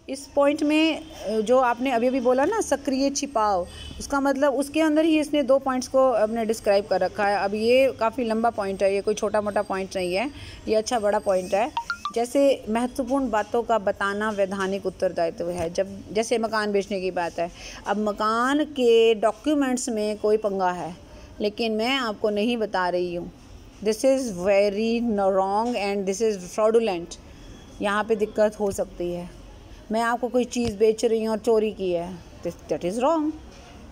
इस पॉइंट में जो आपने अभी अभी बोला ना सक्रिय छिपाव, उसका मतलब उसके अंदर ही इसने 2 पॉइंट्स को अपने डिस्क्राइब कर रखा है। अब ये काफ़ी लंबा पॉइंट है, ये कोई छोटा मोटा पॉइंट नहीं है, ये अच्छा बड़ा पॉइंट है। जैसे महत्वपूर्ण बातों का बताना वैधानिक उत्तरदायित्व है। जब जैसे मकान बेचने की बात है, अब मकान के डॉक्यूमेंट्स में कोई पंगा है लेकिन मैं आपको नहीं बता रही हूँ, this is very wrong and this is fraudulent. यहाँ पे दिक्कत हो सकती है। मैं आपको कोई चीज़ बेच रही हूँ और चोरी की है, दैट इज़ रॉन्ग।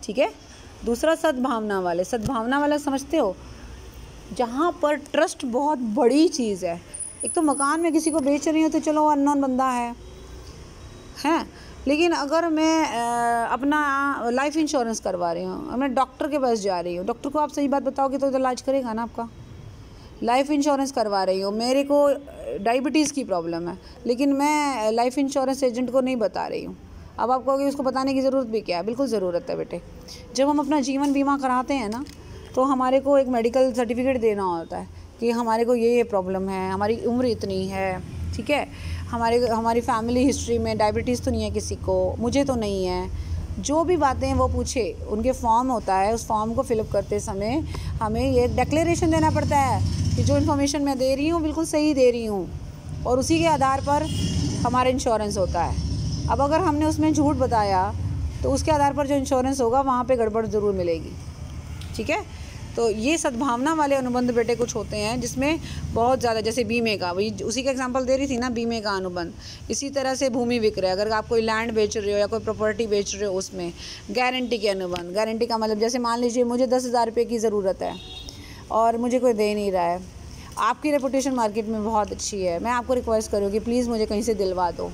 ठीक है। दूसरा सद्भावना वाले, सद्भावना वाला समझते हो, जहाँ पर ट्रस्ट बहुत बड़ी चीज़ है। एक तो मकान में किसी को बेच रही हूँ तो चलो अननोन बंदा है, लेकिन अगर मैं अपना लाइफ इंश्योरेंस करवा रही हूँ, मैं डॉक्टर के पास जा रही हूँ, डॉक्टर को आप सही बात बताओगे तो इलाज करेगा ना आपका। लाइफ इंश्योरेंस करवा रही हूँ, मेरे को डायबिटीज़ की प्रॉब्लम है लेकिन मैं लाइफ इंश्योरेंस एजेंट को नहीं बता रही हूँ। अब आप कहोगे उसको बताने की ज़रूरत भी क्या है? बिल्कुल ज़रूरत है बेटे। जब हम अपना जीवन बीमा कराते हैं ना तो हमारे को एक मेडिकल सर्टिफिकेट देना होता है कि हमारे को ये प्रॉब्लम है, हमारी उम्र इतनी है, ठीक है, हमारी फैमिली हिस्ट्री में डायबिटीज़ तो नहीं है किसी को, मुझे तो नहीं है। जो भी बातें वो पूछे, उनके फॉर्म होता है, उस फॉर्म को फिलअप करते समय हमें ये डिक्लेरेशन देना पड़ता है कि जो इन्फॉर्मेशन मैं दे रही हूँ बिल्कुल सही दे रही हूँ, और उसी के आधार पर हमारा इंश्योरेंस होता है। अब अगर हमने उसमें झूठ बताया तो उसके आधार पर जो इंश्योरेंस होगा वहाँ पे गड़बड़ ज़रूर मिलेगी। ठीक है। तो ये सद्भावना वाले अनुबंध बेटे कुछ होते हैं जिसमें बहुत ज़्यादा, जैसे बीमे का, वही उसी का एग्जांपल दे रही थी ना, बीमे का अनुबंध। इसी तरह से भूमि विक्रय, अगर आप कोई लैंड बेच रहे हो या कोई प्रॉपर्टी बेच रहे हो उसमें गारंटी के अनुबंध। गारंटी का मतलब जैसे मान लीजिए मुझे 10,000 रुपये की ज़रूरत है और मुझे कोई दे नहीं रहा है, आपकी रेपुटेशन मार्केट में बहुत अच्छी है, मैं आपको रिक्वेस्ट करूँगी प्लीज़ मुझे कहीं से दिलवा दो।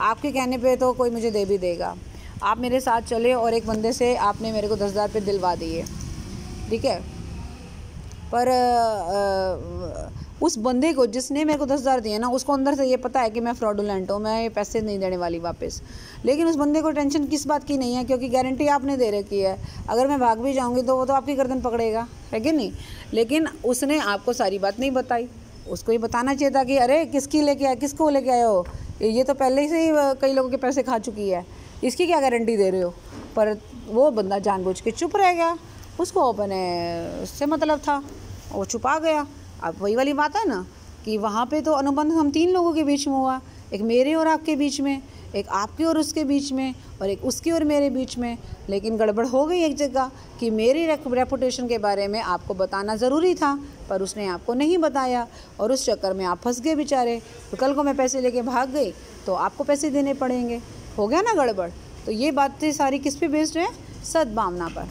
आपके कहने पे तो कोई मुझे दे भी देगा, आप मेरे साथ चले और एक बंदे से आपने मेरे को 10,000 रुपये दिलवा दिए, ठीक है, पर उस बंदे को जिसने मेरे को 10,000 दिए ना, उसको अंदर से ये पता है कि मैं फ्रॉडुलेंट हूँ, मैं ये पैसे नहीं देने वाली वापस। लेकिन उस बंदे को टेंशन किस बात की नहीं है, क्योंकि गारंटी आपने दे रखी है। अगर मैं भाग भी जाऊँगी तो वो तो आपकी गर्दन पकड़ेगा, है कि नहीं। लेकिन उसने आपको सारी बात नहीं बताई, उसको ये बताना चाहिए था कि अरे किसकी लेके आए, किसको लेके आए हो, ये तो पहले से ही कई लोगों के पैसे खा चुकी है, इसकी क्या गारंटी दे रहे हो। पर वो बंदा जानबूझ के चुप रह गया, उसको अपने उससे मतलब था, वो छुपा गया। अब वही वाली बात है ना कि वहाँ पे तो अनुबंध हम 3 लोगों के बीच में हुआ, एक मेरे और आपके बीच में, एक आपके और उसके बीच में, और एक उसके और मेरे बीच में। लेकिन गड़बड़ हो गई एक जगह कि मेरी रेपुटेशन के बारे में आपको बताना ज़रूरी था पर उसने आपको नहीं बताया, और उस चक्कर में आप फंस गए बेचारे। तो कल को मैं पैसे लेके भाग गई तो आपको पैसे देने पड़ेंगे, हो गया ना गड़बड़। तो ये बातें सारी किस पे बेस्ड है? सद्भावना पर।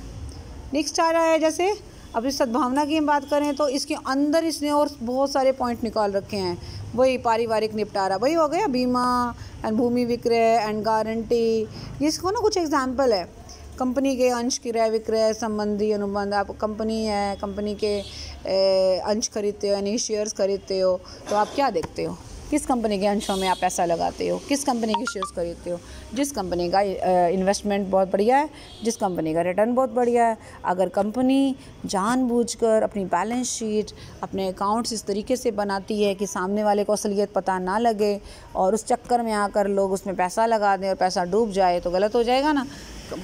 नेक्स्ट आ रहा है, जैसे अब इस सद्भावना की हम बात करें तो इसके अंदर इसने और बहुत सारे पॉइंट निकाल रखे हैं। वही पारिवारिक निपटारा, वही हो गया बीमा एंड भूमि विक्रय एंड गारंटी। इसको ना कुछ एग्जाम्पल है, कंपनी के अंश क्रय विक्रय संबंधी अनुबंध। आप कंपनी है, कंपनी के अंश खरीदते हो यानी शेयर्स खरीदते हो, तो आप क्या देखते हो, किस कंपनी के अंशों में आप पैसा लगाते हो, किस कंपनी के शेयर्स खरीदते हो। जिस कंपनी का इन्वेस्टमेंट बहुत बढ़िया है, जिस कंपनी का रिटर्न बहुत बढ़िया है। अगर कंपनी जानबूझकर अपनी बैलेंस शीट, अपने अकाउंट्स इस तरीके से बनाती है कि सामने वाले को असलियत पता ना लगे और उस चक्कर में आकर लोग उसमें पैसा लगा दें और पैसा डूब जाए, तो गलत हो जाएगा ना।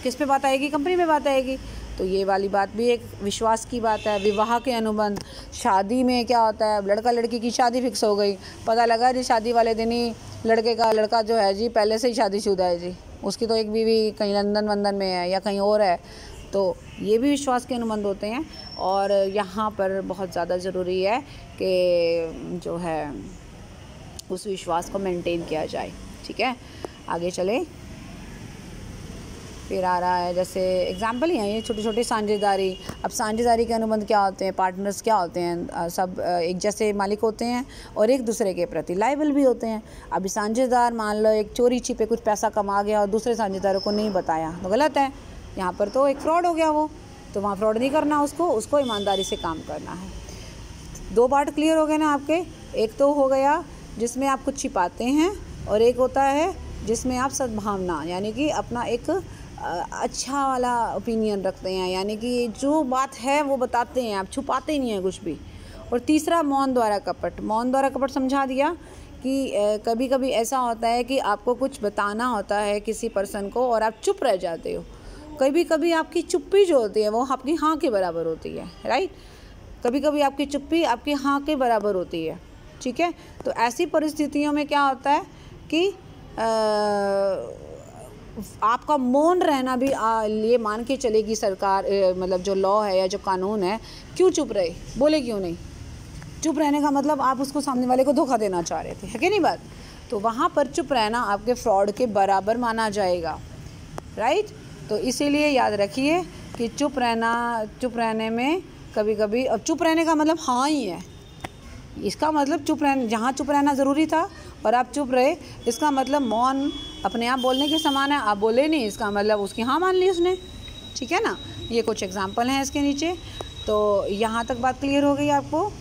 किस पे बात आएगी? कंपनी में बात आएगी। तो ये वाली बात भी एक विश्वास की बात है। विवाह के अनुबंध, शादी में क्या होता है, लड़का लड़की की शादी फिक्स हो गई, पता लगा जी शादी वाले दिन ही लड़का जो है जी पहले से ही शादीशुदा है जी, उसकी तो एक बीवी कहीं लंदन वंदन में है या कहीं और है। तो ये भी विश्वास के अनुबंध होते हैं, और यहाँ पर बहुत ज़्यादा ज़रूरी है कि जो है उस विश्वास को मेंटेन किया जाए। ठीक है, आगे चले। फिर आ रहा है, जैसे एग्जाम्पल ही हैं ये छोटे छोटे साझेदारी। अब साझेदारी के अनुबंध क्या होते हैं? पार्टनर्स क्या होते हैं? सब एक जैसे मालिक होते हैं और एक दूसरे के प्रति लायबल भी होते हैं। अब साझेदार मान लो एक चोरी छिपे कुछ पैसा कमा गया और दूसरे साझेदारों को नहीं बताया, तो गलत है। यहाँ पर तो एक फ्रॉड हो गया वो, तो वहाँ फ्रॉड नहीं करना, उसको ईमानदारी से काम करना है। 2 पार्ट क्लियर हो गए ना आपके। एक तो हो गया जिसमें आप कुछ छिपाते हैं, और एक होता है जिसमें आप सद्भावना यानी कि अपना एक अच्छा वाला ओपिनियन रखते हैं, यानी कि जो बात है वो बताते हैं, आप छुपाते नहीं हैं कुछ भी। और तीसरा मौन द्वारा कपट। मौन द्वारा कपट समझा दिया कि कभी कभी ऐसा होता है कि आपको कुछ बताना होता है किसी पर्सन को और आप चुप रह जाते हो। कभी कभी आपकी चुप्पी जो होती है वो आपकी हाँ के बराबर होती है, राइट। कभी कभी आपकी चुप्पी आपकी हाँ के बराबर होती है, ठीक है। तो ऐसी परिस्थितियों में क्या होता है कि आपका मौन रहना भी ये मान के चलेगी सरकार, मतलब जो लॉ है या जो कानून है, क्यों चुप रहे, बोले क्यों नहीं। चुप रहने का मतलब आप उसको सामने वाले को धोखा देना चाह रहे थे, है कि नहीं बात। तो वहाँ पर चुप रहना आपके फ्रॉड के बराबर माना जाएगा, राइट। तो इसीलिए याद रखिए कि चुप रहने में कभी कभी, और चुप रहने का मतलब हाँ ही है, इसका मतलब चुप रहना, जहाँ चुप रहना ज़रूरी था और आप चुप रहे, इसका मतलब मौन अपने आप बोलने के समान है। आप बोले नहीं, इसका मतलब उसकी हाँ मान ली उसने, ठीक है ना। ये कुछ एग्जाम्पल हैं इसके नीचे। तो यहाँ तक बात क्लियर हो गई आपको।